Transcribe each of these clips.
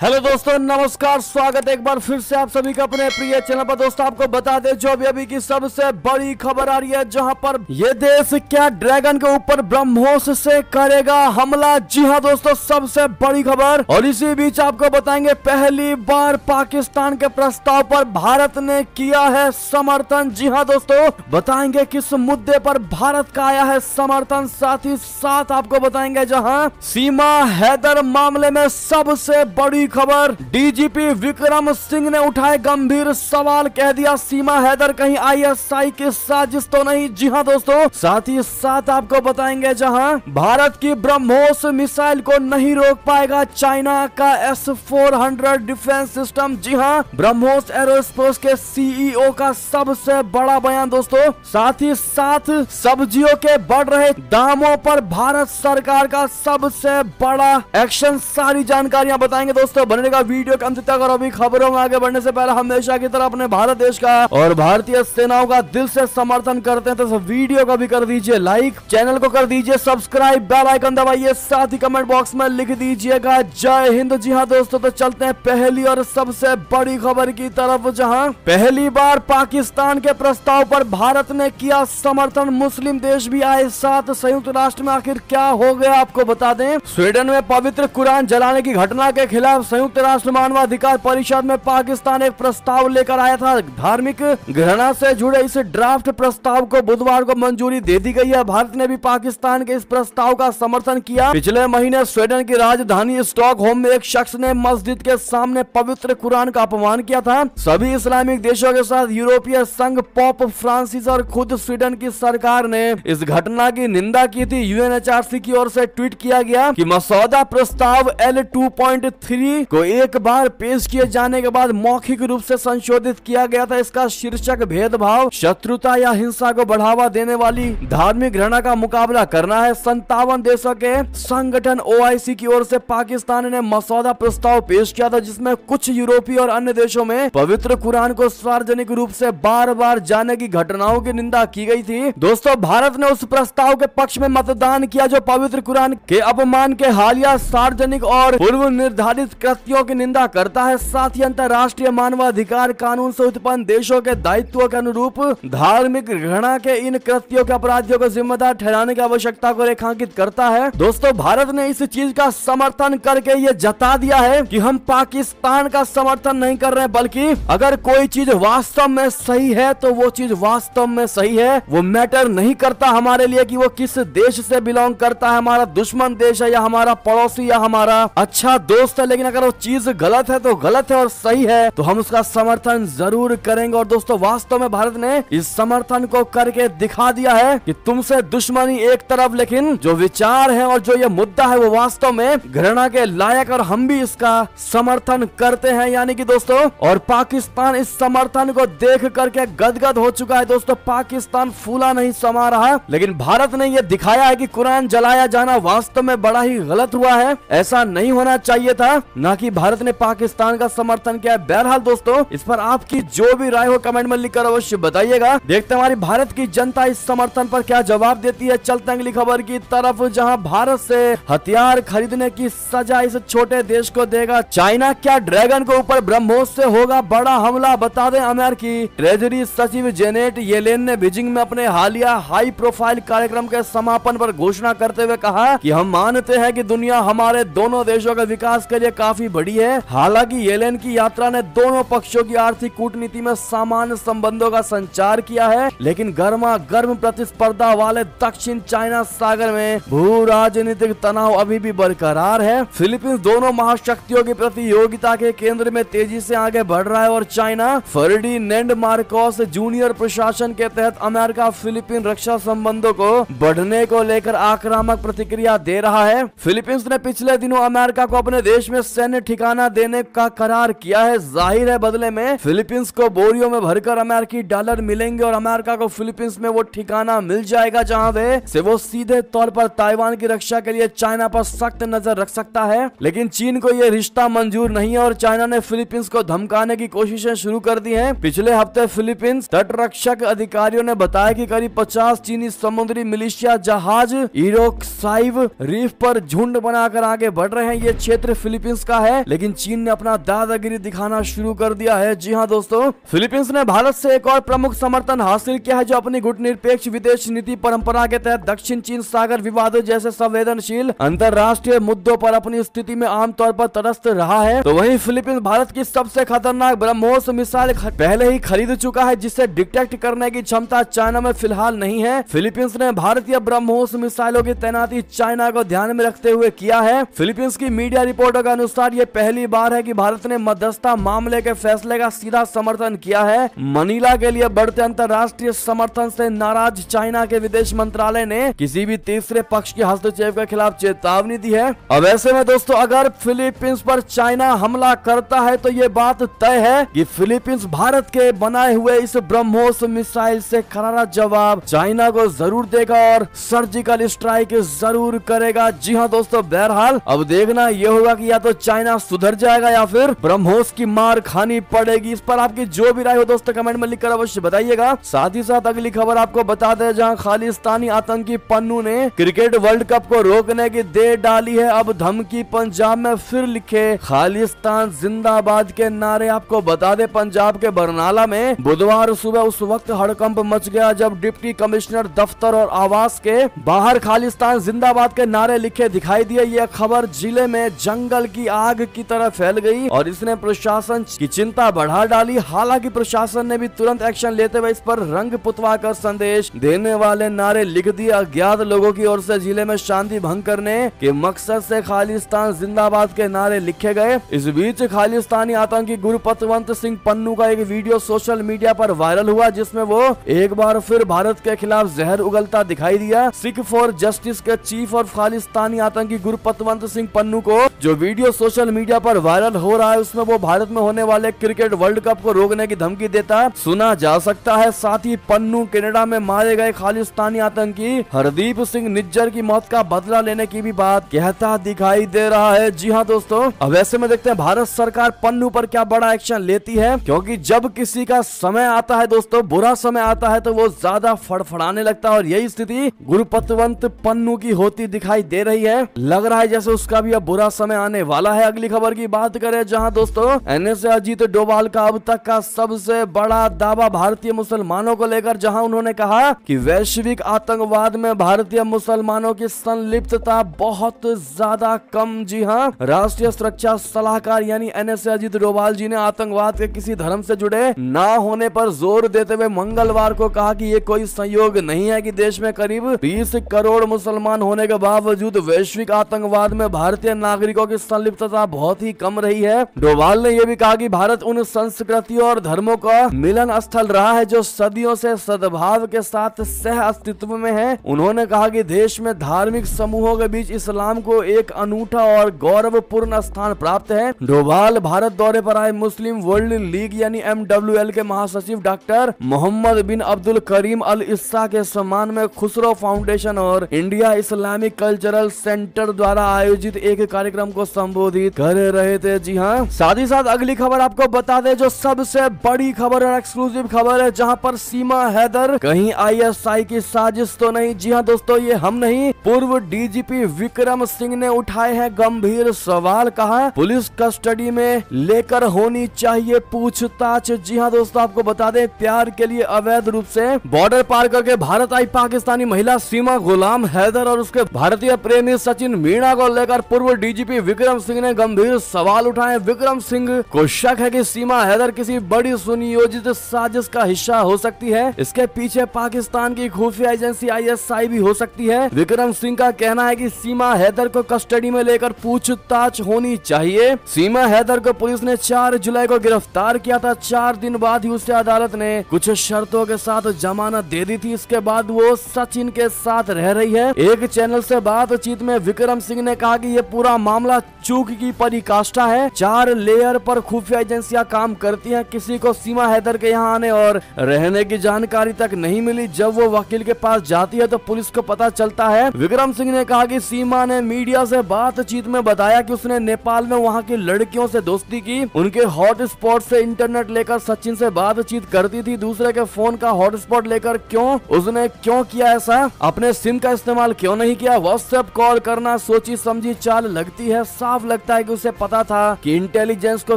Hello दोस्तों, नमस्कार। स्वागत है एक बार फिर से आप सभी का अपने प्रिय चैनल पर। दोस्तों आपको बता दें जो अभी की सबसे बड़ी खबर आ रही है, जहां पर ये देश क्या ड्रैगन के ऊपर ब्रह्मोस से करेगा हमला। जी हां दोस्तों, सबसे बड़ी खबर। और इसी बीच आपको बताएंगे पहली बार पाकिस्तान के प्रस्ताव पर भारत ने किया है समर्थन। जी हां दोस्तों, बताएंगे किस मुद्दे पर भारत का आया है समर्थन। साथ ही साथ आपको बताएंगे जहां सीमा हैदर मामले में सबसे बड़ी खबर। डीजीपी विक्रम सिंह ने उठाए गंभीर सवाल, कह दिया सीमा हैदर कहीं आईएसआई की साजिश तो नहीं। जी हां दोस्तों, साथ ही साथ आपको बताएंगे जहां भारत की ब्रह्मोस मिसाइल को नहीं रोक पाएगा चाइना का S-400 डिफेंस सिस्टम। जी हां, ब्रह्मोस एरोस्पेस के सीईओ का सबसे बड़ा बयान दोस्तों। साथ ही साथ सब्जियों के बढ़ रहे दामों पर भारत सरकार का सबसे बड़ा एक्शन। सारी जानकारियां बताएंगे दोस्तों, बनेगा वीडियो के अंत तक। और अभी खबरों में आगे बढ़ने से पहले हमेशा की तरह अपने भारत देश का और भारतीय सेनाओं का दिल से समर्थन करते हैं तो वीडियो को भी कर दीजिए लाइक, चैनल को कर दीजिए सब्सक्राइब, बेल आइकन दबाइए, साथ ही कमेंट बॉक्स में लिख दीजिएगा जय हिंद। जी हां दोस्तों, तो चलते हैं पहली और सबसे बड़ी खबर की तरफ, जहां पहली बार पाकिस्तान के प्रस्ताव पर भारत ने किया समर्थन। मुस्लिम देश भी आए साथ। संयुक्त राष्ट्र में आखिर क्या हो गया आपको बता दें। स्वीडन में पवित्र कुरान जलाने की घटना के खिलाफ संयुक्त राष्ट्र मानवाधिकार परिषद में पाकिस्तान एक प्रस्ताव लेकर आया था। धार्मिक घृणा से जुड़े इस ड्राफ्ट प्रस्ताव को बुधवार को मंजूरी दे दी गई है। भारत ने भी पाकिस्तान के इस प्रस्ताव का समर्थन किया। पिछले महीने स्वीडन की राजधानी स्टॉकहोम में एक शख्स ने मस्जिद के सामने पवित्र कुरान का अपमान किया था। सभी इस्लामिक देशों के साथ यूरोपीय संघ, पोप फ्रांसिस और खुद स्वीडन की सरकार ने इस घटना की निंदा की थी। यूएनएचआरसी की ओर से ट्वीट किया गया कि मसौदा प्रस्ताव L2.3 को एक बार पेश किए जाने के बाद मौखिक रूप से संशोधित किया गया था। इसका शीर्षक भेदभाव, शत्रुता या हिंसा को बढ़ावा देने वाली धार्मिक घृणा का मुकाबला करना है। 57 देशों के संगठन OIC की ओर से पाकिस्तान ने मसौदा प्रस्ताव पेश किया था, जिसमें कुछ यूरोपीय और अन्य देशों में पवित्र कुरान को सार्वजनिक रूप से बार बार जाने की घटनाओं की निंदा की गई थी। दोस्तों, भारत ने उस प्रस्ताव के पक्ष में मतदान किया जो पवित्र कुरान के अपमान के हालिया सार्वजनिक और पूर्व निर्धारित कृत्यों की निंदा करता है। साथ ही अंतर्राष्ट्रीय मानवाधिकार कानून से उत्पन्न देशों के दायित्वों के अनुरूप धार्मिक घृणा के इन कृत्यों के अपराधियों को जिम्मेदार ठहराने की आवश्यकता को रेखांकित करता है। दोस्तों, भारत ने इस चीज का समर्थन करके ये जता दिया है कि हम पाकिस्तान का समर्थन नहीं कर रहे हैं, बल्कि अगर कोई चीज वास्तव में सही है तो वो चीज वास्तव में सही है। वो मैटर नहीं करता हमारे लिए कि वो किस देश से बिलोंग करता है, हमारा दुश्मन देश है या हमारा पड़ोसी या हमारा अच्छा दोस्त है। लेकिन अगर वो चीज गलत है तो गलत है और सही है तो हम उसका समर्थन जरूर करेंगे। और दोस्तों, वास्तव में भारत ने इस समर्थन को करके दिखा दिया है कि तुमसे दुश्मनी एक तरफ, लेकिन जो विचार है और जो ये मुद्दा है वो वास्तव में घृणा के लायक, और हम भी इसका समर्थन करते हैं। यानी कि दोस्तों, और पाकिस्तान इस समर्थन को देख करके गदगद हो चुका है। दोस्तों, पाकिस्तान फूला नहीं समा रहा, लेकिन भारत ने यह दिखाया है कि कुरान जलाया जाना वास्तव में बड़ा ही गलत हुआ है। ऐसा नहीं होना चाहिए था, ना कि भारत ने पाकिस्तान का समर्थन किया है। बहरहाल दोस्तों, इस पर आपकी जो भी राय हो कमेंट में लिखकर अवश्य बताइएगा। देखते हैं हमारी भारत की जनता इस समर्थन पर क्या जवाब देती है। चलते हैं अगली खबर की तरफ, जहां भारत से हथियार खरीदने की सजा इस छोटे देश को देगा चाइना। क्या ड्रैगन के ऊपर ब्रह्मोस से होगा बड़ा हमला। बता दें, अमेरिकी ट्रेजरी सचिव जेनेट येलेन ने बीजिंग में अपने हालिया हाई प्रोफाइल कार्यक्रम के समापन पर घोषणा करते हुए कहा कि हम मानते हैं कि दुनिया हमारे दोनों देशों के विकास के लिए काफी बड़ी है। हालांकि येलेन की यात्रा ने दोनों पक्षों की आर्थिक कूटनीति में सामान्य संबंधों का संचार किया है, लेकिन गर्मा गर्म प्रतिस्पर्धा वाले दक्षिण चाइना सागर में भू राजनीतिक तनाव अभी भी बरकरार है। फिलीपींस दोनों महाशक्तियों की प्रतियोगिता के केंद्र में तेजी से आगे बढ़ रहा है और चाइना फर्डिनेंड मार्कोस जूनियर प्रशासन के तहत अमेरिका फिलीपीन रक्षा संबंधों को बढ़ने को लेकर आक्रामक प्रतिक्रिया दे रहा है। फिलीपींस ने पिछले दिनों अमेरिका को अपने देश में सैन्य ठिकाना देने का करार किया है। जाहिर है बदले में फिलीपींस को बोरियों में भरकर अमेरिकी डॉलर मिलेंगे और अमेरिका को फिलीपींस में वो ठिकाना मिल जाएगा जहां से वो सीधे तौर पर ताइवान की रक्षा के लिए चाइना पर सख्त नजर रख सकता है। लेकिन चीन को यह रिश्ता मंजूर नहीं है और चाइना ने फिलीपींस को धमकाने की कोशिशें शुरू कर दी हैं। पिछले हफ्ते फिलीपींस तटरक्षक अधिकारियों ने बताया कि करीब 50 चीनी समुद्री मिलिशिया जहाज इरोक्साइव रीफ पर झुंड बनाकर आगे बढ़ रहे हैं। ये क्षेत्र फिलीपींस का है, लेकिन चीन ने अपना दादागिरी दिखाना शुरू कर दिया है। जी हाँ दोस्तों, फिलीपींस ने भारत से एक और प्रमुख समर्थन हासिल किया है, जो अपनी गुटनिरपेक्ष विदेश नीति परंपरा के तहत दक्षिण चीन सागर विवादों जैसे संवेदनशील अंतरराष्ट्रीय मुद्दों पर अपनी स्थिति में आमतौर पर तटस्थ रहा है। तो वहीं फिलीपींस भारत की सबसे खतरनाक ब्रह्मोस मिसाइल पहले ही खरीद चुका है, जिसे डिटेक्ट करने की क्षमता चाइना में फिलहाल नहीं है। फिलीपींस ने भारतीय ब्रह्मोस मिसाइलों की तैनाती चाइना को ध्यान में रखते हुए किया है। फिलीपींस की मीडिया रिपोर्टों के अनुसार ये पहली बार है कि भारत ने मध्यस्थता मामले के फैसले का सीधा समर्थन किया है। मनीला के लिए बढ़ते अंतरराष्ट्रीय समर्थन से नाराज चाइना के विदेश मंत्रालय ने किसी भी तीसरे पक्ष के हस्तक्षेप के खिलाफ चेतावनी दी है। अब ऐसे में दोस्तों, अगर फिलीपींस पर चाइना हमला करता है तो ये बात तय है कि फिलीपींस भारत के बनाए हुए इस ब्रह्मोस मिसाइल से करारा जवाब चाइना को जरूर देगा और सर्जिकल स्ट्राइक जरूर करेगा। जी हाँ दोस्तों, बहरहाल अब देखना ये होगा कि या तो चाइना सुधर जाएगा या फिर ब्रह्मोस की मार खानी पड़ेगी। इस पर आपकी जो भी राय हो दोस्तों कमेंट में लिखकर अवश्य बताइएगा। साथ ही साथ अगली खबर आपको बता दें, जहां खालिस्तानी आतंकी पन्नू ने क्रिकेट वर्ल्ड कप को रोकने की दे डाली है। अब धमकी पंजाब में फिर लिखे खालिस्तान जिंदाबाद के नारे। आपको बता दें, पंजाब के बरनाला में बुधवार सुबह उस वक्त हड़कंप मच गया जब डिप्टी कमिश्नर दफ्तर और आवास के बाहर खालिस्तान जिंदाबाद के नारे लिखे दिखाई दिए। यह खबर जिले में जंगल की आग की तरह फैल गई और इसने प्रशासन की चिंता बढ़ा डाली। हालांकि प्रशासन ने भी तुरंत एक्शन लेते हुए इस पर रंग पुतवा कर संदेश देने वाले नारे लिख दिए। अज्ञात लोगों की ओर से जिले में शांति भंग करने के मकसद से खालिस्तान जिंदाबाद के नारे लिखे गए। इस बीच खालिस्तानी आतंकी गुरपतवंत सिंह पन्नू का एक वीडियो सोशल मीडिया पर वायरल हुआ, जिसमें वो एक बार फिर भारत के खिलाफ जहर उगलता दिखाई दिया। सिख फॉर जस्टिस के चीफ और खालिस्तानी आतंकी गुरपतवंत सिंह पन्नू को जो वीडियो सोशल मीडिया पर वायरल हो रहा है, उसमें वो भारत में होने वाले क्रिकेट वर्ल्ड कप को रोकने की धमकी देता सुना जा सकता है। साथ ही पन्नू कनाडा में मारे गए खालिस्तानी आतंकी हरदीप सिंह निज्जर की मौत का बदला लेने की भी बात कहता दिखाई दे रहा है। जी हाँ दोस्तों, अब ऐसे में देखते हैं भारत सरकार पन्नू पर क्या बड़ा एक्शन लेती है, क्योंकि जब किसी का समय आता है दोस्तों, बुरा समय आता है, तो वो ज्यादा फड़फड़ाने लगता है और यही स्थिति गुरपतवंत पन्नू की होती दिखाई दे रही है। लग रहा है जैसे उसका भी अब बुरा समय आने वाला है। अगली खबर की बात करें, जहां दोस्तों एनएसए अजीत डोभाल का अब तक का सबसे बड़ा दावा भारतीय मुसलमानों को लेकर, जहां उन्होंने कहा कि वैश्विक आतंकवाद में भारतीय मुसलमानों की संलिप्तता बहुत ज्यादा कम। जी हाँ, राष्ट्रीय सुरक्षा सलाहकार यानी एनएसए अजीत डोभाल जी ने आतंकवाद के किसी धर्म से जुड़े ना होने पर जोर देते हुए मंगलवार को कहा कि ये कोई संयोग नहीं है कि देश में करीब 20 करोड़ मुसलमान होने के बावजूद वैश्विक आतंकवाद में भारतीय नागरिकों की संलिप्तता बहुत ही कम रही है। डोभाल ने यह भी कहा कि भारत उन संस्कृतियों और धर्मों का मिलन स्थल रहा है जो सदियों से सद्भाव के साथ सह अस्तित्व में है। उन्होंने कहा कि देश में धार्मिक समूहों के बीच इस्लाम को एक अनूठा और गौरवपूर्ण स्थान प्राप्त है। डोभाल भारत दौरे पर आए मुस्लिम वर्ल्ड लीग यानी MWL के महासचिव डॉक्टर मोहम्मद बिन अब्दुल करीम अल इस्सा के सम्मान में खुसरो फाउंडेशन और इंडिया इस्लामिक कल्चरल सेंटर द्वारा आयोजित एक कार्यक्रम को संबोधित कर रहे थे। जी हाँ, साथ ही साथ अगली खबर आपको बता दें, जो सबसे बड़ी खबर और एक्सक्लूसिव खबर है, जहां पर सीमा हैदर कहीं ISI की साजिश तो नहीं। जी हाँ दोस्तों, ये हम नहीं, पूर्व DGP विक्रम सिंह ने उठाए हैं गंभीर सवाल। कहा पुलिस कस्टडी में लेकर होनी चाहिए पूछताछ। जी हाँ दोस्तों, आपको बता दें, प्यार के लिए अवैध रूप से बॉर्डर पार करके भारत आई पाकिस्तानी महिला सीमा गुलाम हैदर और उसके भारतीय प्रेमी सचिन मीणा को लेकर पूर्व DGP विक्रम सिंह ने गंभीर सवाल उठाए। विक्रम सिंह को शक है कि सीमा हैदर किसी बड़ी सुनियोजित साजिश का हिस्सा हो सकती है। इसके पीछे पाकिस्तान की खुफिया एजेंसी ISI भी हो सकती है। विक्रम सिंह का कहना है कि सीमा हैदर को कस्टडी में लेकर पूछताछ होनी चाहिए। सीमा हैदर को पुलिस ने 4 जुलाई को गिरफ्तार किया था। 4 दिन बाद ही उसे अदालत ने कुछ शर्तों के साथ जमानत दे दी थी। इसके बाद वो सचिन के साथ रह रही है। एक चैनल से बातचीत में विक्रम सिंह ने कहा कि ये पूरा मामला चूक की पराकाष्ठा है। 4 लेयर पर खुफिया एजेंसियां काम करती हैं। किसी को सीमा हैदर के यहाँ आने और रहने की जानकारी तक नहीं मिली। जब वो वकील के पास जाती है तो पुलिस को पता चलता है। विक्रम सिंह ने कहा कि सीमा ने मीडिया से बातचीत में बताया कि उसने नेपाल में वहाँ की लड़कियों से दोस्ती की, उनके हॉटस्पॉट से इंटरनेट लेकर सचिन से बातचीत करती थी। दूसरे के फोन का हॉटस्पॉट लेकर उसने क्यों किया ऐसा? अपने सिम का इस्तेमाल क्यों नहीं किया? व्हाट्सएप कॉल करना सोची समझी चाल लगती है। साफ लगता है कि उसे पता था कि इंटेलिजेंस को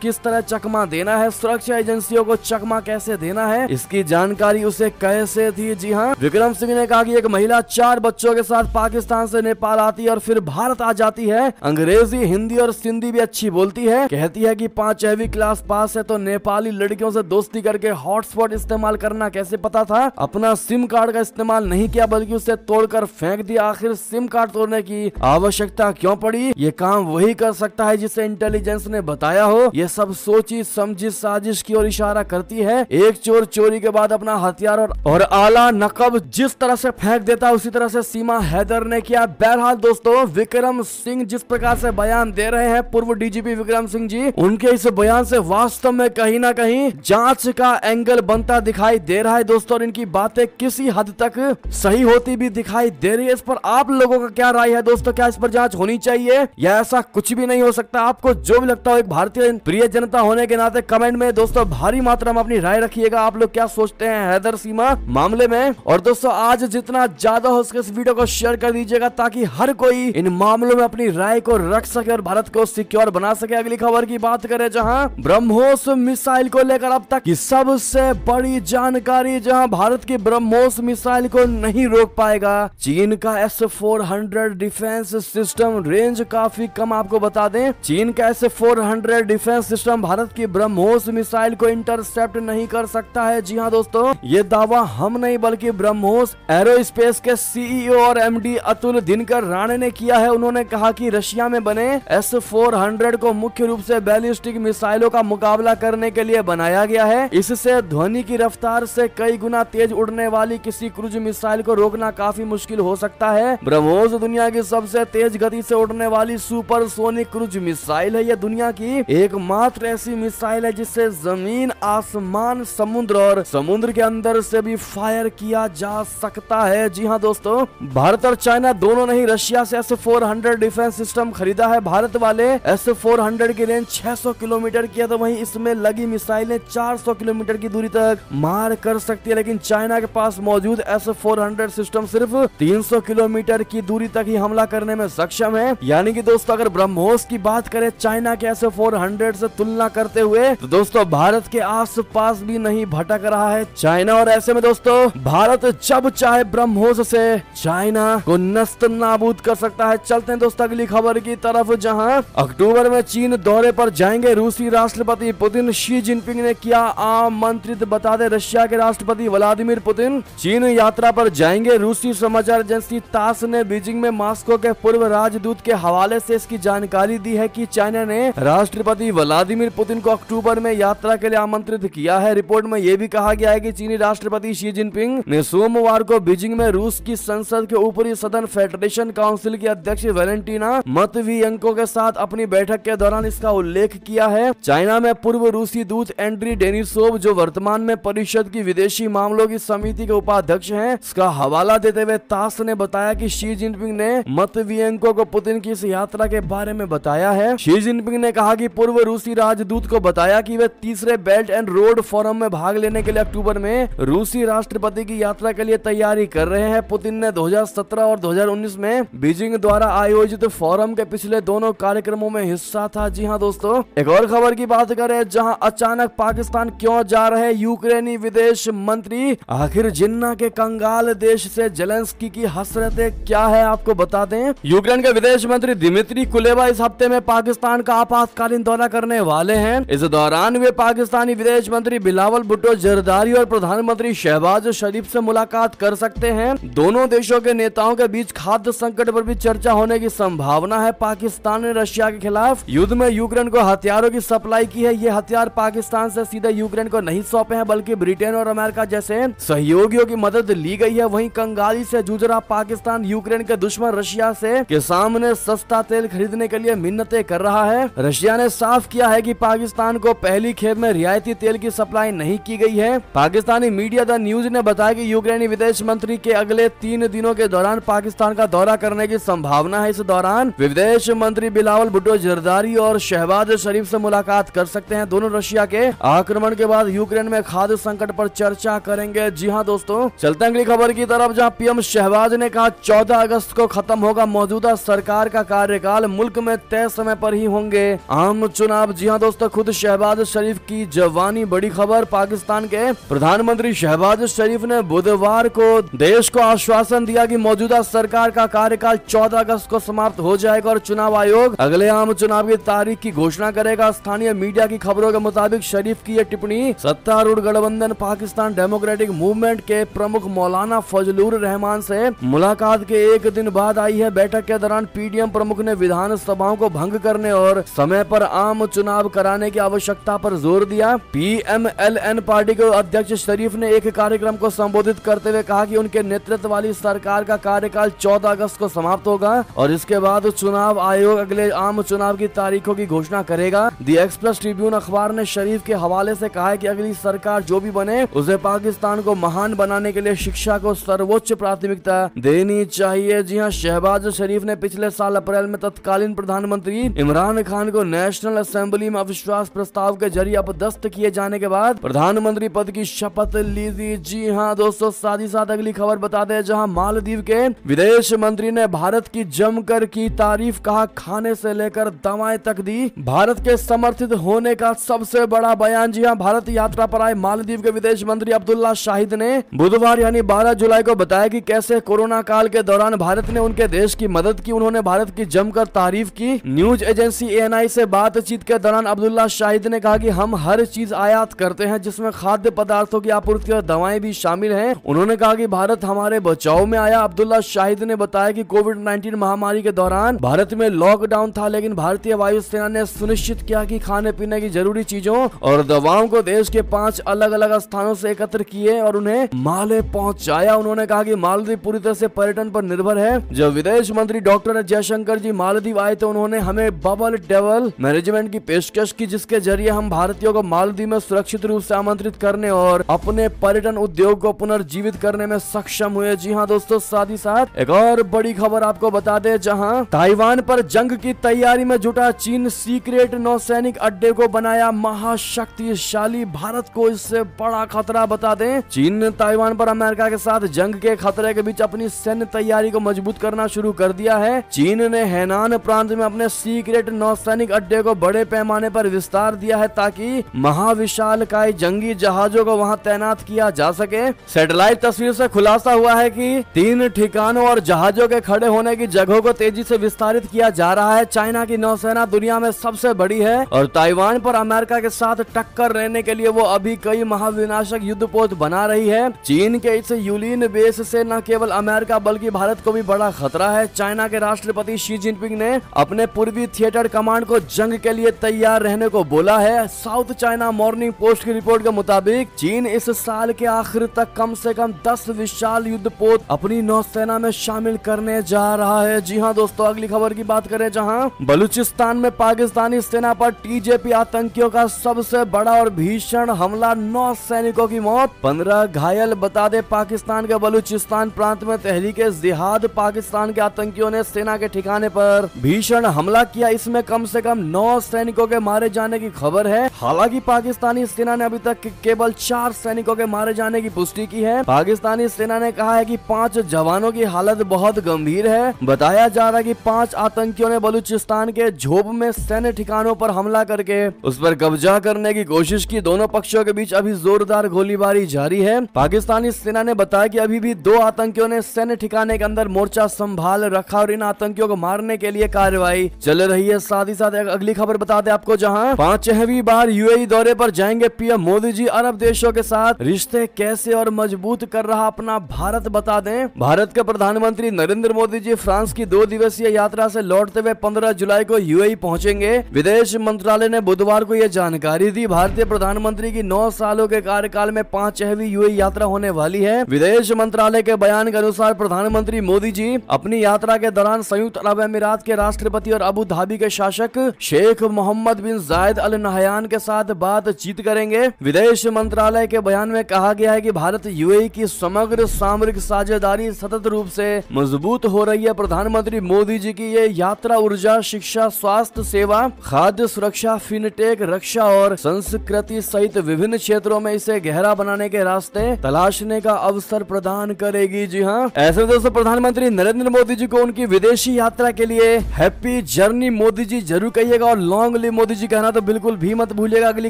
किस तरह चकमा देना है, सुरक्षा एजेंसियों को चकमा कैसे देना है, इसकी जानकारी उसे कैसे थी। जी हाँ, विक्रम सिंह ने कहा कि एक महिला 4 बच्चों के साथ पाकिस्तान से नेपाल आती है और फिर भारत आ जाती है। अंग्रेजी, हिंदी और सिंधी भी अच्छी बोलती है। कहती है कि 5वीं क्लास पास है तो नेपाली लड़कियों से दोस्ती करके हॉटस्पॉट इस्तेमाल करना कैसे पता था। अपना सिम कार्ड का इस्तेमाल नहीं किया बल्कि उसे तोड़कर फेंक दिया। आखिर सिम कार्ड तोड़ने की आवश्यकता क्यों पड़ी? ये काम वही कर सकता है जिसे इंटेलिजेंस ने बताया हो। ये सब सोची समझी साजिश की ओर इशारा करती है। एक चोर चोरी के बाद अपना हथियार और आला नकब जिस तरह से फेंक देता उसी तरह से सीमा हैदर ने किया। बहरहाल दोस्तों, विक्रम सिंह जिस प्रकार से बयान दे रहे हैं, पूर्व डीजीपी विक्रम सिंह जी, उनके इस बयान से वास्तव में कहीं ना कहीं जांच का एंगल बनता दिखाई दे रहा है दोस्तों, और इनकी बातें किसी हद तक सही होती भी दिखाई दे रही है। इस पर आप लोगों का क्या राय है दोस्तों? क्या इस पर जांच होनी चाहिए या ऐसा कुछ भी नहीं हो सकता? आपको जो भी लगता हो एक भारतीय प्रिय जनता होने के नाते कमेंट में दोस्तों भारी मात्रा में अपनी राय रखिएगा। आप लोग क्या सोचते हैं हैदर सीमा मामले में? और दोस्तों, आज जितना ज्यादा हो सके इस वीडियो को शेयर कर दीजिएगा ताकि हर कोई इन मामलों में अपनी राय को रख सके और भारत को सिक्योर बना सके। अगली खबर की बात करें, जहां ब्रह्मोस मिसाइल को लेकर अब तक की सबसे बड़ी जानकारी, जहां भारत की ब्रह्मोस मिसाइल को नहीं रोक पाएगा चीन का S-400 डिफेंस सिस्टम। रेंज काफी कम, आपको बता दें चीन का S-400 डिफेंस सिस्टम भारत की ब्रह्मोस मिसाइल को इंटरसेप्ट नहीं कर सकता है। जी हाँ दोस्तों, ये दावा हम नहीं बल्कि ब्रह्मोस एरोस्पेस के CEO और MD अतुल दिनकर राणे ने किया है। उन्होंने कहा कि रशिया में बने S-400 को मुख्य रूप से बैलिस्टिक मिसाइलों का मुकाबला करने के लिए बनाया गया है। इससे ध्वनि की रफ्तार से कई गुना तेज उड़ने वाली किसी क्रूज मिसाइल को रोकना काफी मुश्किल हो सकता है। ब्रह्मोस दुनिया की सबसे तेज गति से उड़ने वाली सुपरसोनिक क्रूज मिसाइल है। यह दुनिया की एकमात्र ऐसी मिसाइल है जिससे जमीन, आसमान, समुद्र और समुद्र के अंदर से भी फायर किया जा सकता है। जी हाँ दोस्तों, भारत और चाइना दोनों ने ही रशिया से S-400 डिफेंस सिस्टम खरीदा है। भारत वाले S-400 की रेंज 600 किलोमीटर की है, तो वहीं इसमें लगी मिसाइलें 400 किलोमीटर की दूरी तक मार कर सकती है। लेकिन चाइना के पास मौजूद S-400 सिस्टम सिर्फ 300 किलोमीटर की दूरी तक ही हमला करने में सक्षम है। यानी कि दोस्तों, अगर ब्रह्मोस की बात करें चाइना के S-400 से तुलना करते हुए, तो दोस्तों भारत के आसपास भी नहीं भटक रहा है चाइना। और ऐसे में दोस्तों, भारत जब चाहे ब्रह्मोस से चाइना को नस्त नाबूद कर सकता है। चलते हैं दोस्तों अगली खबर की तरफ, जहां अक्टूबर में चीन दौरे पर जाएंगे रूसी राष्ट्रपति पुतिन। शी जिनपिंग ने किया आमंत्रित। बता दें, रशिया के राष्ट्रपति व्लादिमीर पुतिन चीन यात्रा पर जाएंगे। रूसी समाचार एजेंसी तास ने बीजिंग में मॉस्को के पूर्व राजदूत के हवाले से इसकी जानकारी दी है कि चाइना ने राष्ट्रपति व्लादिमीर पुतिन को अक्टूबर में यात्रा के लिए आमंत्रित किया है। रिपोर्ट में यह भी कहा गया है कि चीनी राष्ट्रपति शी जिनपिंग ने सोमवार को बीजिंग में रूस की संसद के ऊपरी सदन फेडरेशन काउंसिल की अध्यक्ष वैलेंटीना मतवियंको के साथ अपनी बैठक के दौरान इसका उल्लेख किया है। चाइना में पूर्व रूसी दूत एंड्री डेनिसोव, जो वर्तमान में परिषद की विदेशी मामलों की समिति के उपाध्यक्ष हैं, इसका हवाला देते हुए तास ने बताया कि शी जिनपिंग ने मतवियंको को पुतिन की इस यात्रा के बारे में बताया है। शी जिनपिंग ने कहा कि पूर्व रूसी राजदूत को बताया कि वे तीसरे बेल्ट एंड रोड फोरम में भाग लेने के लिए अक्टूबर में रूसी राष्ट्रपति की यात्रा के लिए तैयारी कर रहे हैं। पुतिन ने 2017 और 2019 में बीजिंग द्वारा आयोजित फोरम के पिछले दोनों कार्यक्रमों में हिस्सा था। जी हाँ दोस्तों, एक और खबर की बात करें, जहां अचानक पाकिस्तान क्यों जा रहे यूक्रेनी विदेश मंत्री। आखिर जिन्ना के कंगाल देश से जेलेंस्की की हसरतें क्या है, आपको बता दें यूक्रेन के विदेश मंत्री दिमित्री कुलेबा इस हफ्ते में पाकिस्तान का आपातकालीन दौरा करने वाले हैं। इस दौरान वे पाकिस्तानी विदेश मंत्री बिलावल भुट्टो जरदारी और प्रधानमंत्री शहबाज शरीफ से मुलाकात कर सकते हैं। दोनों देशों के नेताओं के बीच खाद्य संकट पर भी चर्चा होने की संभावना है। पाकिस्तान ने रशिया के खिलाफ युद्ध में यूक्रेन को हथियारों की सप्लाई की है। ये हथियार पाकिस्तान से सीधे यूक्रेन को नहीं सौंपे हैं, बल्कि ब्रिटेन और अमेरिका जैसे सहयोगियों की मदद ली गई है। वहीं कंगाली से जूझ रहा पाकिस्तान यूक्रेन के दुश्मन रशिया से के सामने सस्ता तेल खरीदने के लिए मिन्नतें कर रहा है। रशिया ने साफ किया है कि पाकिस्तान को पहली खेप में रियायती तेल की सप्लाई नहीं की गई है। पाकिस्तानी मीडिया द न्यूज ने बताया कि यूक्रेनी विदेश मंत्री के अगले 3 दिनों के दौरान पाकिस्तान का दौरा करने की संभावना है। इस दौरान विदेश मंत्री बिलावल भुट्टो जरदारी और शहबाज शरीफ से मुलाकात कर सकते हैं। दोनों रशिया के आक्रमण के बाद यूक्रेन में खाद्य संकट पर चर्चा करेंगे। जी हाँ दोस्तों, चलते हैं अगली खबर की तरफ, जहां पीएम शहबाज ने कहा 14 अगस्त को खत्म होगा मौजूदा सरकार का कार्यकाल। मुल्क में तय समय पर ही होंगे आम चुनाव। जी हां दोस्तों, खुद शहबाज शरीफ की जवानी बड़ी खबर। पाकिस्तान के प्रधानमंत्री शहबाज शरीफ ने बुधवार को देश को आश्वासन दिया कि मौजूदा सरकार का कार्यकाल 14 अगस्त को समाप्त हो जाएगा और चुनाव आयोग अगले आम चुनाव की तारीख की घोषणा करेगा। स्थानीय मीडिया की खबरों के मुताबिक शरीफ की यह टिप्पणी सत्तारूढ़ गठबंधन पाकिस्तान डेमोक्रेटिक मूवमेंट के प्रमुख मौलाना फजलुर रहमान से मुलाकात के एक दिन बाद आई है। बैठक के दौरान पीडीएम प्रमुख ने विधानसभाओं को भंग करने और समय पर आम चुनाव कराने की आवश्यकता पर जोर दिया। पीएमएलएन पार्टी के अध्यक्ष शरीफ ने एक कार्यक्रम को संबोधित करते हुए कहा कि उनके नेतृत्व वाली सरकार का कार्यकाल 14 अगस्त को समाप्त होगा और इसके बाद चुनाव आयोग अगले आम चुनाव की तारीखों की घोषणा करेगा। दी एक्सप्रेस ट्रिब्यून अखबार ने शरीफ के हवाले से कहा है कि अगली सरकार जो भी बने उसे पाकिस्तान को महान बनाने के लिए शिक्षा को सर्वोच्च प्राथमिकता देनी चाहिए। जी हां, शहबाज शरीफ ने पिछले साल अप्रैल में तत्कालीन प्रधानमंत्री इमरान खान को नेशनल असेंबली में अविश्वास प्रस्ताव के जरिए अपदस्थ किए जाने के बाद प्रधानमंत्री पद की शपथ ली थी। जी हां दोस्तों, साथ ही साथ अगली खबर बता दें, जहां मालदीव के विदेश मंत्री ने भारत की जमकर की तारीफ, कहा खाने से लेकर दवाएं तक दी भारत के समर्थित होने का सबसे बड़ा बयान। जी हां, भारत यात्रा पर आए मालदीव के विदेश मंत्री अब्दुल्ला शाहिद ने बुधवार यानी 12 जुलाई को बताया कि कैसे कोरोना काल के दौरान भारत ने उनके देश की मदद की। उन्होंने भारत की जमकर तारीफ की। न्यूज एजेंसी एएनआई से बातचीत के दौरान अब्दुल्ला शाहिद ने कहा कि हम हर चीज आयात करते हैं जिसमें खाद्य पदार्थों की आपूर्ति और दवाएं भी शामिल हैं। उन्होंने कहा कि भारत हमारे बचाव में आया। अब्दुल्ला शाहिद ने बताया कि कोविड-19 महामारी के दौरान भारत में लॉकडाउन था, लेकिन भारतीय वायुसेना ने सुनिश्चित किया कि खाने पीने की जरूरी चीजों और दवाओं को देश के 5 अलग अलग स्थानों से एकत्र किए और उन्हें माले पहुंचाया। उन्होंने कहा कि मालदीव पूरी तरह से पर्यटन पर निर्भर है। जब विदेश मंत्री डॉक्टर जयशंकर जी मालदीव आए तो उन्होंने हमें बबल ट्रैवल मैनेजमेंट की पेशकश की, जिसके जरिए हम भारतीयों को मालदीव में सुरक्षित रूप से आमंत्रित करने और अपने पर्यटन उद्योग को पुनर्जीवित करने में सक्षम हुए। जी हाँ दोस्तों, साथ ही साथ एक और बड़ी खबर आपको बता दें, जहां ताइवान पर जंग की तैयारी में जुटा चीन सीक्रेट नौसैनिक अड्डे को बनाया महाशक्तिशाली। भारत को इससे बड़ा खतरा बता दें, चीन ने ताइवान पर अमेरिका के साथ जंग के खतरे के बीच अपनी सैन्य तैयारी को मजबूत करना शुरू कर दिया है। चीन ने हैनान प्रांत में अपने सीक्रेट नौसैनिक अड्डे को बड़े पैमाने पर विस्तार दिया है ताकि महाविशालकाय जंगी जहाजों को वहां तैनात किया जा सके। सैटेलाइट तस्वीर से खुलासा हुआ है कि 3 ठिकानों और जहाजों के खड़े होने की जगहों को तेजी से विस्तारित किया जा रहा है। चाइना की नौसेना दुनिया में सबसे बड़ी है और ताइवान पर अमेरिका के साथ टक्कर लेने के लिए वो अभी कई महाविनाशक युद्धपोत बना रही है। चीन के इस यूलिन बेस से न केवल अमेरिका बल्कि भारत को भी बड़ा खतरा है। चाइना के राष्ट्रपति शी जिनपिंग ने अपने पूर्वी थिएटर कमांड को जंग के लिए तैयार रहने को बोला है। साउथ चाइना मॉर्निंग पोस्ट की रिपोर्ट के मुताबिक चीन इस साल के आखिर तक कम से कम 10 विशाल युद्धपोत अपनी नौसेना में शामिल करने जा रहा है। जी हाँ दोस्तों, अगली खबर की बात करें, जहां बलूचिस्तान में पाकिस्तानी सेना पर टीजेपी आतंकियों का सबसे बड़ा और भीषण हमला, 9 सैनिकों की मौत, 15 घायल। बता दे, पाकिस्तान के बलूचिस्तान प्रांत में तहरीके जिहाद पाकिस्तान के आतंकियों ने सेना के ठिकाने पर भीषण हमला किया। इसमें कम से कम 9 सैनिकों के मारे जाने की खबर है। हालांकि पाकिस्तानी सेना ने अभी तक केवल 4 सैनिकों के मारे जाने की पुष्टि की है। पाकिस्तानी सेना ने कहा है कि 5 जवानों की हालत बहुत गंभीर है। बताया जा रहा है कि 5 आतंकियों ने बलूचिस्तान के झोप में सैन्य ठिकानों पर हमला करके उस पर कब्जा करने की कोशिश की। दोनों पक्षों के बीच अभी जोरदार गोलीबारी जारी है। पाकिस्तानी सेना ने बताया कि अभी भी 2 आतंकियों ने सैन्य ठिकाने के अंदर मोर्चा संभाल रखा और इन आतंकियों को मारने के लिए कार्रवाई चल रही है। साथ ही साथ अगली खबर बता दें आपको, जहां 5वीं बार यूएई दौरे पर जाएंगे पीएम मोदी जी। अरब देशों के साथ रिश्ते कैसे और मजबूत कर रहा अपना भारत। बता दें, भारत के प्रधानमंत्री नरेंद्र मोदी जी फ्रांस की 2 दिवसीय यात्रा से लौटते हुए 15 जुलाई को यूएई पहुंचेंगे। विदेश मंत्रालय ने बुधवार को यह जानकारी दी। भारतीय प्रधानमंत्री की 9 सालों के कार्यकाल में 5वीं यूएई यात्रा होने वाली है। विदेश मंत्रालय के बयान के अनुसार प्रधानमंत्री मोदी जी अपनी यात्रा के दौरान संयुक्त अरब अमीरात के राष्ट्रपति और अबू धाबी के शासक शेख मोहम्मद बिन जायद अल नहयान के साथ बातचीत करेंगे। विदेश मंत्रालय के बयान में कहा गया है कि भारत यूएई की समग्र सामरिक साझेदारी सतत रूप से मजबूत हो रही है। प्रधानमंत्री मोदी जी की ये यात्रा ऊर्जा, शिक्षा, स्वास्थ्य सेवा, खाद्य सुरक्षा, फिनटेक, रक्षा और संस्कृति सहित विभिन्न क्षेत्रों में इसे गहरा बनाने के रास्ते तलाशने का अवसर प्रदान करेगी। जी हाँ, ऐसे दोस्तों प्रधानमंत्री नरेंद्र मोदी जी को उनकी विदेशी यात्रा के लिए happy BJP journey Modi ji जरूर कहिएगा और लॉन्ग लिव मोदी जी कहना तो बिल्कुल भी मत भूलिएगा। अगली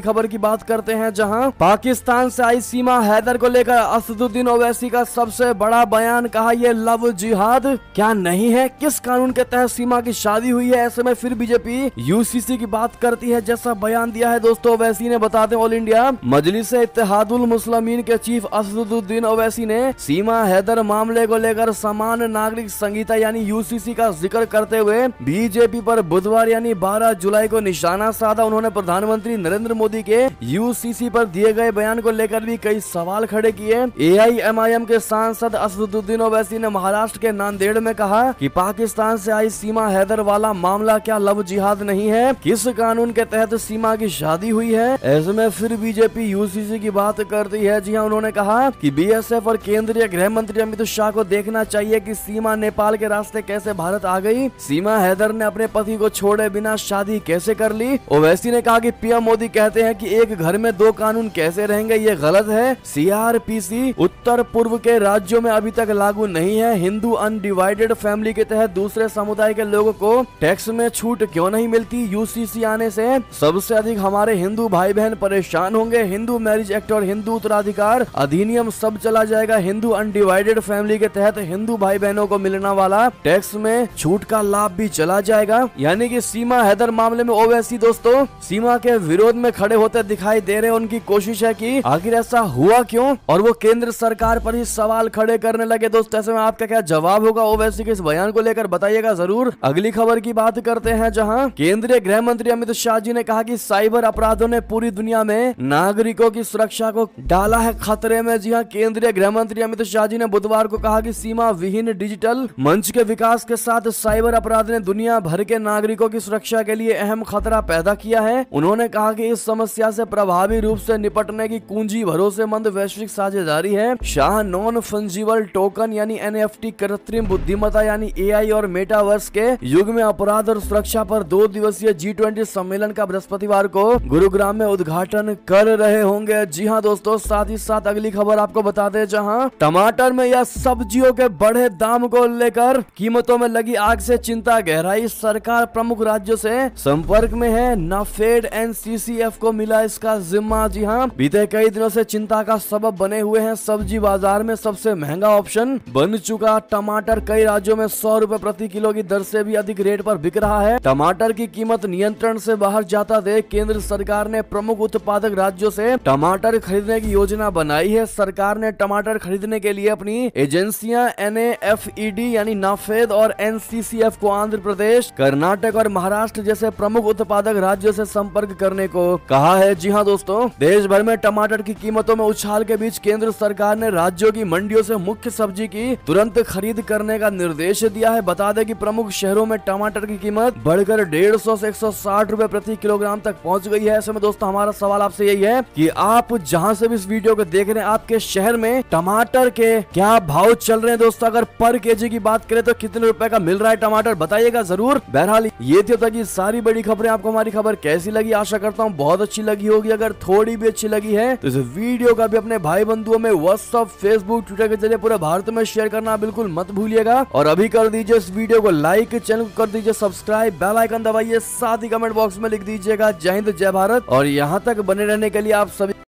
खबर की बात करते हैं, जहां पाकिस्तान से आई सीमा हैदर को लेकर असदुद्दीन ओवैसी का सबसे बड़ा बयान, कहा ये लव जिहाद क्या नहीं है, किस कानून के तहत सीमा की शादी हुई है। ऐसे में फिर बीजेपी यूसीसी की बात करती है, जैसा बयान दिया है दोस्तों ओवैसी ने। बताते ऑल इंडिया मजलिस इत्तेहादुल मुस्लिमीन के चीफ असदुद्दीन ओवैसी ने सीमा हैदर मामले को लेकर समान नागरिक संहिता यानी यूसीसी का जिक्र करते हुए बीजेपी पर बुधवार यानी 12 जुलाई को निशाना साधा। उन्होंने प्रधानमंत्री नरेंद्र मोदी के यूसीसी पर दिए गए बयान को लेकर भी कई सवाल खड़े किए। एआईएमआईएम के सांसद असदुद्दीन ओवैसी ने महाराष्ट्र के नांदेड़ में कहा कि पाकिस्तान से आई सीमा हैदर वाला मामला क्या लव जिहाद नहीं है, किस कानून के तहत सीमा की शादी हुई है। ऐसे में फिर बीजेपी यूसीसी की बात करती है। जी हाँ, उन्होंने कहा कि बीएसएफ और केंद्रीय गृह मंत्री अमित शाह को देखना चाहिए कि सीमा नेपाल के रास्ते कैसे भारत आ गई। सीमा हैदर ने अपने पति को छोड़े बिना शादी कैसे कर ली। ओवैसी ने कहा कि पीएम मोदी कहते हैं कि एक घर में दो कानून कैसे रहेंगे, ये गलत है। सीआरपीसी उत्तर पूर्व के राज्यों में अभी तक लागू नहीं है। हिंदू अनडिवाइडेड फैमिली के तहत दूसरे समुदाय के लोगों को टैक्स में छूट क्यों नहीं मिलती। यूसीसी आने से सबसे अधिक हमारे हिंदू भाई बहन परेशान होंगे। हिंदू मैरिज एक्ट और हिंदू उत्तराधिकार अधिनियम सब चला जाएगा। हिंदू अनडिवाइडेड फैमिली के तहत हिंदू भाई बहनों को मिलने वाला टैक्स में छूट का लाभ भी चला जाएगा। यानी कि सीमा हैदर मामले में ओवैसी दोस्तों सीमा के विरोध में खड़े होते दिखाई दे रहे। उनकी कोशिश है कि आखिर ऐसा हुआ क्यों, और वो केंद्र सरकार पर ही सवाल खड़े करने लगे। दोस्तों ऐसे में आपका क्या जवाब होगा ओवैसी के इस बयान को लेकर, बताइएगा जरूर। अगली खबर की बात करते हैं, जहां केंद्रीय गृह मंत्री अमित शाह जी ने कहा कि साइबर अपराधों ने पूरी दुनिया में नागरिकों की सुरक्षा को डाला है खतरे में। जी हाँ, केंद्रीय गृह मंत्री अमित शाह जी ने बुधवार को कहा कि सीमा विहीन डिजिटल मंच के विकास के साथ साइबर अपराध ने दुनिया भर के नागरिकों की सुरक्षा के लिए अहम खतरा पैदा किया है। उन्होंने कहा कि इस समस्या से प्रभावी रूप से निपटने की कुंजी भरोसेमंद वैश्विक साझेदारी है। शाह नॉन फंजिबल टोकन यानी एनएफटी, कृत्रिम बुद्धिमत्ता यानी एआई और मेटावर्स के युग में अपराध और सुरक्षा पर 2 दिवसीय G20 सम्मेलन का बृहस्पतिवार को गुरुग्राम में उद्घाटन कर रहे होंगे। जी हाँ दोस्तों, साथ ही साथ अगली खबर आपको बता दें, जहां टमाटर में या सब्जियों के बढ़े दाम को लेकर कीमतों में लगी आग से चिंता गहराई। सरकार प्रमुख राज्यों से संपर्क में है। नाफेड एनसीसीएफ को मिला इसका जिम्मा। जी हाँ, बीते कई दिनों से चिंता का सबब बने हुए हैं। सब्जी बाजार में सबसे महंगा ऑप्शन बन चुका टमाटर कई राज्यों में 100 रुपए प्रति किलो की दर से भी अधिक रेट पर बिक रहा है। टमाटर की कीमत नियंत्रण से बाहर जाता देख केंद्र सरकार ने प्रमुख उत्पादक राज्यों से टमाटर खरीदने की योजना बनाई है। सरकार ने टमाटर खरीदने के लिए अपनी एजेंसियां NAFED यानी नाफेद और NCCF को आंध्र प्रदेश, कर्नाटक और महाराष्ट्र जैसे प्रमुख उत्पादक राज्यों से संपर्क करने को कहा है। जी हाँ दोस्तों, देश भर में टमाटर की कीमतों में उछाल के बीच केंद्र सरकार ने राज्यों की मंडियों से मुख्य सब्जी की तुरंत खरीद करने का निर्देश दिया है। बता दें कि प्रमुख शहरों में टमाटर की कीमत बढ़कर 150 से 160 रुपए प्रति किलोग्राम तक पहुंच गई है। ऐसे में दोस्तों हमारा सवाल आपसे यही है कि आप जहां से भी इस वीडियो को देख रहे हैं, आपके शहर में टमाटर के क्या भाव चल रहे हैं। दोस्तों अगर पर केजी की बात करें तो कितने रुपए का मिल रहा है टमाटर, बताइएगा जरूर। बहरहाल ये थी तक सारी बड़ी खबरें। आपको हमारी खबर कैसी लगी, आशा करता हूँ बहुत अच्छी लगी होगी। अगर थोड़ी भी अच्छी लगी है तो इस वीडियो का भी अपने भाई बंधुओं में व्हाट्सएप, फेसबुक, ट्विटर के जरिए पूरे भारत में शेयर करना बिल्कुल मत भूलिएगा। और अभी कर दीजिए इस वीडियो को लाइक, चैनल को कर दीजिए सब्सक्राइब, बेल आइकन दबाइए, साथ ही कमेंट बॉक्स में लिख दीजिएगा जय हिंद जय भारत। और यहाँ तक बने रहने के लिए आप सभी